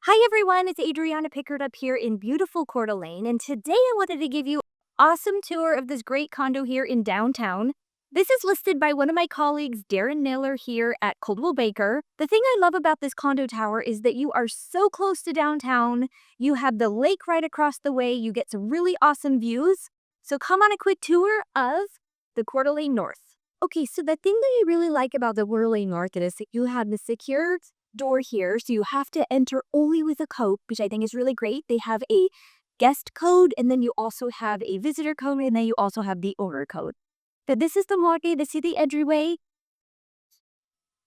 Hi everyone, it's Adriana Pickard up here in beautiful Coeur d'Alene, and today I wanted to give you an awesome tour of this great condo here in downtown. This is listed by one of my colleagues, Darren Miller, here at Coldwell Baker. The thing I love about this condo tower is that you are so close to downtown. You have the lake right across the way. You get some really awesome views. So come on a quick tour of the Coeur d'Alene North. Okay, so the thing that I really like about the Coeur d'Alene North is that you have the secure door here, so you have to enter only with a code, which I think is really great. They have a guest code, and then you also have a visitor code, and then you also have the owner code. So this is the morgue, this is the entryway.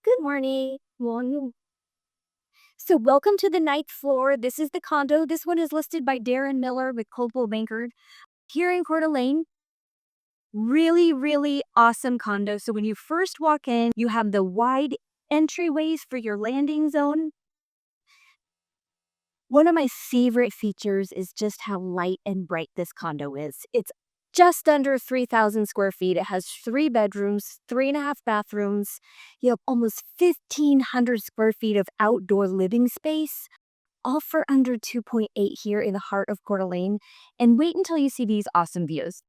Good morning. Morning. So welcome to the ninth floor. This is the condo. This one is listed by Darren Miller with Coldwell Banker here in Coeur d'Alene. Really, really awesome condo. So when you first walk in, you have the wide entryways for your landing zone. One of my favorite features is just how light and bright this condo is. It's just under 3,000 square feet. It has 3 bedrooms, 3.5 bathrooms. You have almost 1,500 square feet of outdoor living space, all for under 2.8 here in the heart of Coeur d'Alene. And wait until you see these awesome views.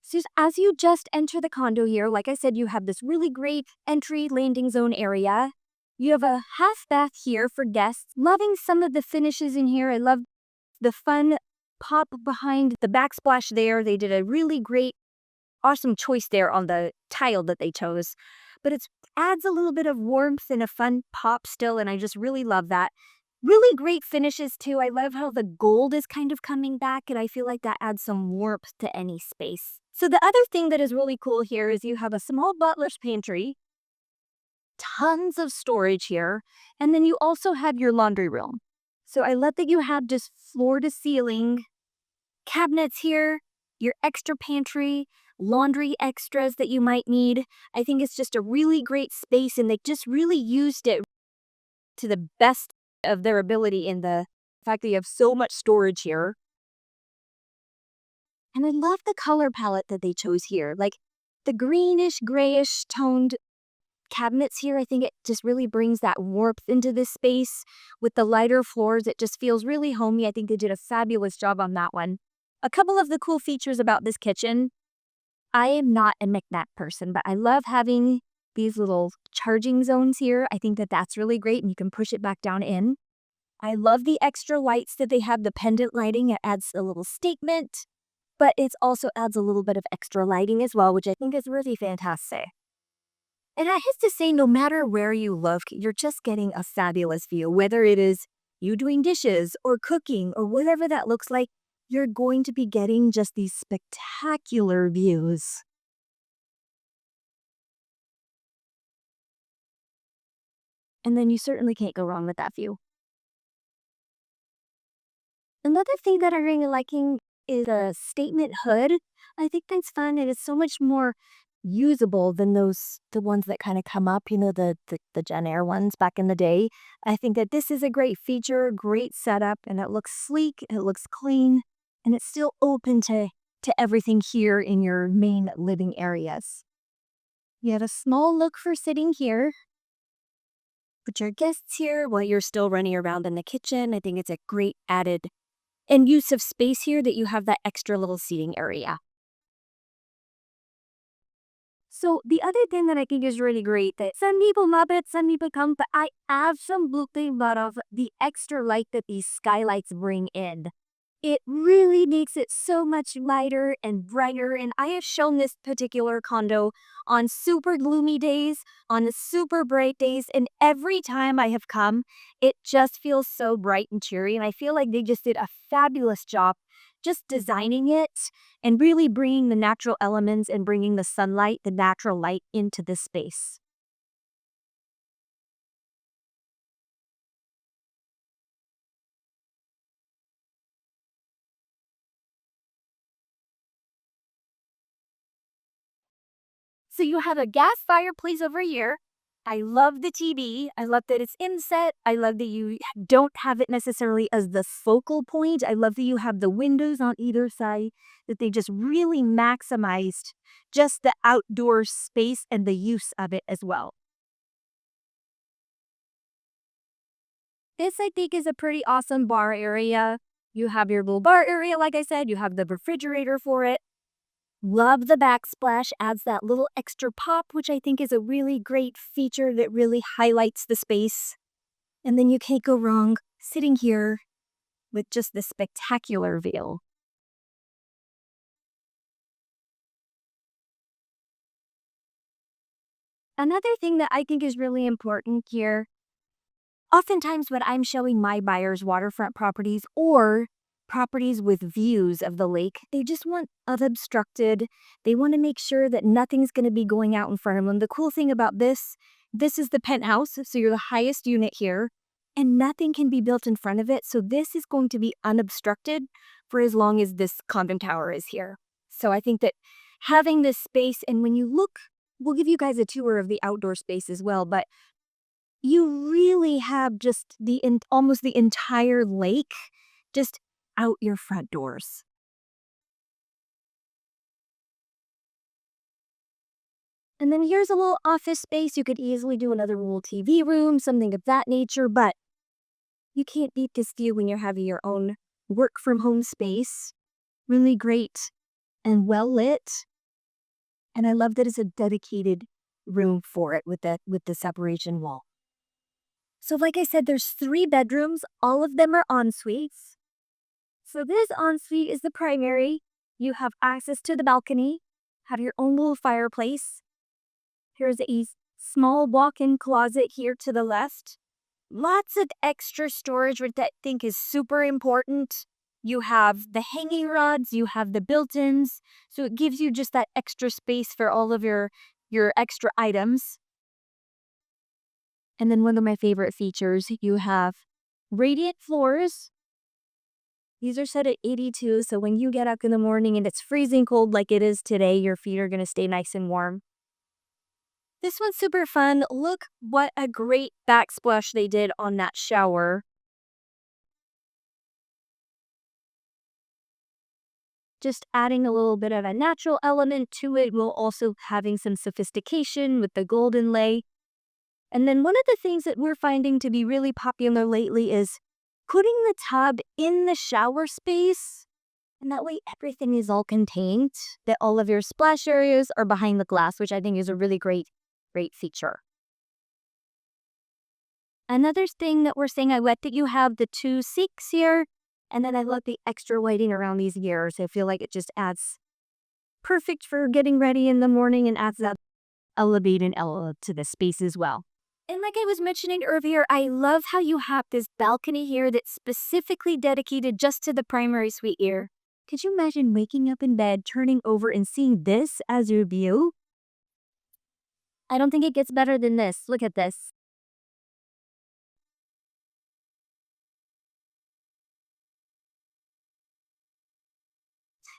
So as you just enter the condo here, like I said, you have this really great entry landing zone area. You have a half bath here for guests. Loving some of the finishes in here. I love the fun pop behind the backsplash there. They did a really great, awesome choice there on the tile that they chose. But it adds a little bit of warmth and a fun pop still, and I just really love that. Really great finishes too. I love how the gold is kind of coming back, and I feel like that adds some warmth to any space. So the other thing that is really cool here is you have a small butler's pantry, tons of storage here, and then you also have your laundry room. So I love that you have just floor to ceiling cabinets here, your extra pantry, laundry extras that you might need. I think it's just a really great space, and they just really used it to the best of their ability in the fact that you have so much storage here. And I love the color palette that they chose here. Like the greenish, grayish toned cabinets here, I think it just really brings that warmth into this space. With the lighter floors, it just feels really homey. I think they did a fabulous job on that one. A couple of the cool features about this kitchen. I am not a knick-knack person, but I love having these little charging zones here. I think that that's really great, and you can push it back down in. I love the extra lights that they have, the pendant lighting. It adds a little statement, but it also adds a little bit of extra lighting as well, which I think is really fantastic. And I have to say, no matter where you look, you're just getting a fabulous view. Whether it is you doing dishes or cooking or whatever that looks like, you're going to be getting just these spectacular views. And then you certainly can't go wrong with that view. Another thing that I'm really liking is a statement hood. I think that's fun, and it's so much more usable than the ones that kind of come up, the Gen Air ones back in the day. I think that this is a great feature, great setup, and it looks sleek, it looks clean, and it's still open to everything here in your main living areas. You have a small nook for sitting here. Put your guests here while you're still running around in the kitchen. I think it's a great added and use of space here that you have that extra little seating area. So the other thing that I think is really great that some people love it, some people come, but I absolutely love the extra light that these skylights bring in. It really makes it so much lighter and brighter, and I have shown this particular condo on super gloomy days, on super bright days, and every time I have come, it just feels so bright and cheery, and I feel like they just did a fabulous job just designing it and really bringing the natural elements and bringing the sunlight, the natural light into this space. So you have a gas fireplace over here. I love the TV. I love that it's inset. I love that you don't have it necessarily as the focal point. I love that you have the windows on either side, that they just really maximized just the outdoor space and the use of it as well. This, I think, is a pretty awesome bar area. You have your little bar area, like I said. You have the refrigerator for it. Love the backsplash, adds that little extra pop, which I think is a really great feature that really highlights the space. And then you can't go wrong sitting here with just this spectacular view. Another thing that I think is really important here, oftentimes when I'm showing my buyers waterfront properties or properties with views of the lake, they just want unobstructed. They want to make sure that nothing's going to be going out in front of them. The cool thing about this is the penthouse, so you're the highest unit here, and nothing can be built in front of it. So this is going to be unobstructed for as long as this condo tower is here. So I think that having this space, and when you look, we'll give you guys a tour of the outdoor space as well, but you really have just almost the entire lake just out your front doors. And then here's a little office space. You could easily do another little TV room, something of that nature, but you can't beat this view when you're having your own work from home space. Really great and well lit. And I love that it's a dedicated room for it with the separation wall. So like I said, there's 3 bedrooms. All of them are en suites. So this ensuite is the primary. You have access to the balcony, have your own little fireplace. Here's a small walk-in closet here to the left. Lots of extra storage, which I think is super important. You have the hanging rods, you have the built-ins, so it gives you just that extra space for all of your extra items. And then one of my favorite features, you have radiant floors. These are set at 82, so when you get up in the morning and it's freezing cold like it is today, your feet are going to stay nice and warm. This one's super fun. Look what a great backsplash they did on that shower. Just adding a little bit of a natural element to it while also having some sophistication with the gold inlay. And then one of the things that we're finding to be really popular lately is putting the tub in the shower space. And that way everything is all contained, that all of your splash areas are behind the glass, which I think is a really great feature. Another thing that we're saying, I like that you have the 2 sinks here, and then I love the extra lighting around these gears. I feel like it just adds perfect for getting ready in the morning and adds that elevated element to the space as well. And like I was mentioning earlier, I love how you have this balcony here that's specifically dedicated just to the primary suite here. Could you imagine waking up in bed, turning over, and seeing this as your view? I don't think it gets better than this. Look at this.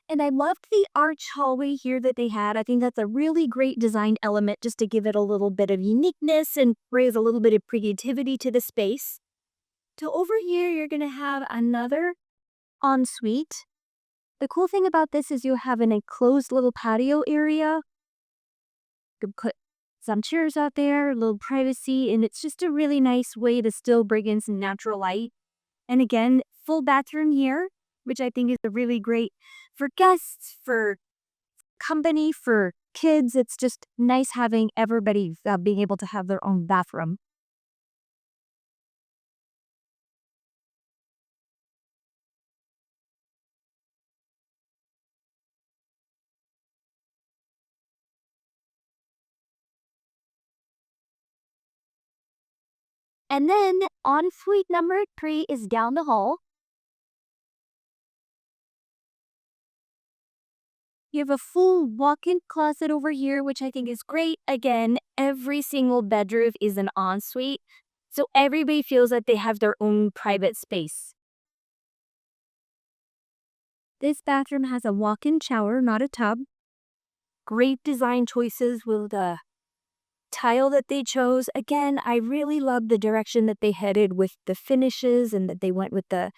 And I loved the arch hallway here that they had. I think that's a really great design element just to give it a little bit of uniqueness and raise a little bit of creativity to the space. So over here, you're going to have another ensuite. The cool thing about this is you have an enclosed little patio area. You can put some chairs out there, a little privacy, and it's just a really nice way to still bring in some natural light. And again, full bathroom here, which I think is a really great for guests, for company, for kids. It's just nice having everybody being able to have their own bathroom. And then ensuite number 3 is down the hall. You have a full walk-in closet over here, which I think is great. Again, every single bedroom is an ensuite, so everybody feels that they have their own private space. This bathroom has a walk-in shower, not a tub. Great design choices with the tile that they chose. Again, I really love the direction that they headed with the finishes and that they went with the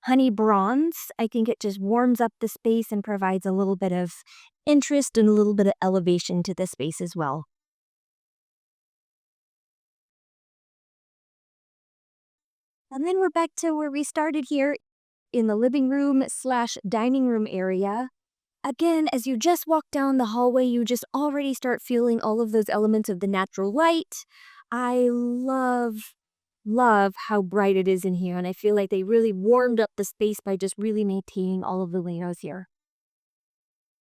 honey bronze. I think it just warms up the space and provides a little bit of interest and a little bit of elevation to the space as well. And then we're back to where we started here in the living room slash dining room area. Again, as you just walk down the hallway, you just already start feeling all of those elements of the natural light. I love how bright it is in here, and I feel like they really warmed up the space by just really maintaining all of the layouts here.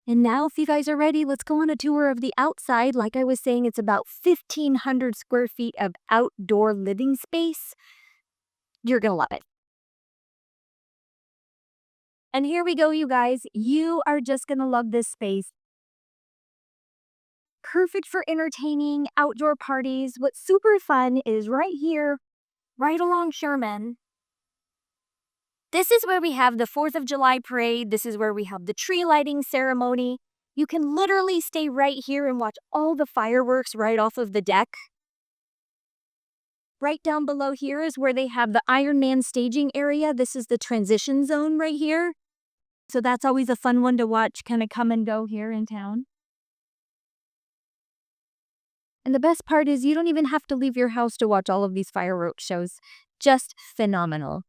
And now, if you guys are ready, let's go on a tour of the outside. Like I was saying, it's about 1,500 square feet of outdoor living space. You're gonna love it. And here we go, you guys. You are just gonna love this space. Perfect for entertaining outdoor parties. What's super fun is right here, right along Sherman. This is where we have the 4th of July parade. This is where we have the tree lighting ceremony. You can literally stay right here and watch all the fireworks right off of the deck. Right down below here is where they have the Iron Man staging area. This is the transition zone right here. So that's always a fun one to watch, kind of come and go here in town. And the best part is you don't even have to leave your house to watch all of these fireworks shows. Just phenomenal.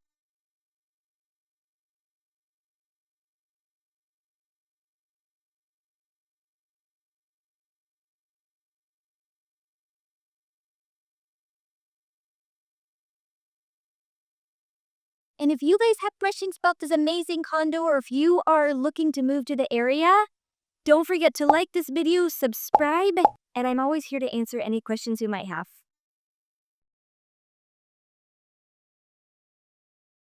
And if you guys have questions about this amazing condo, or if you are looking to move to the area, don't forget to like this video, subscribe, and I'm always here to answer any questions you might have.